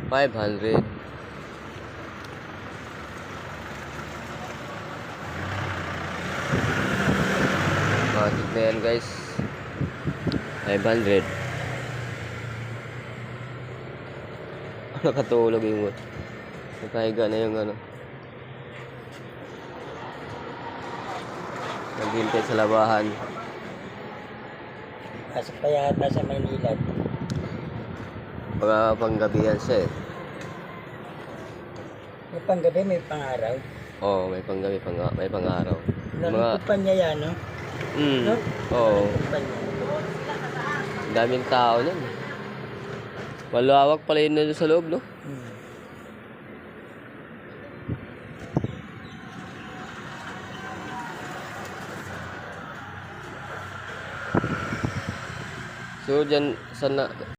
500. Matik na yan guys. 500. Nakatulog yung nakahiga na yung ano. Naghintay sa labahan. Pasok pa yata sa Maynila. Baka panggabi yan siya eh. May panggabi, may pangaraw. Oo, may panggabi, may pangaraw. Narito pa niya yan, no? No? Oo. Narito pa niya. Daming tao nun. Malawak pala yun na sa loob, no? Hmm. So, dyan, sana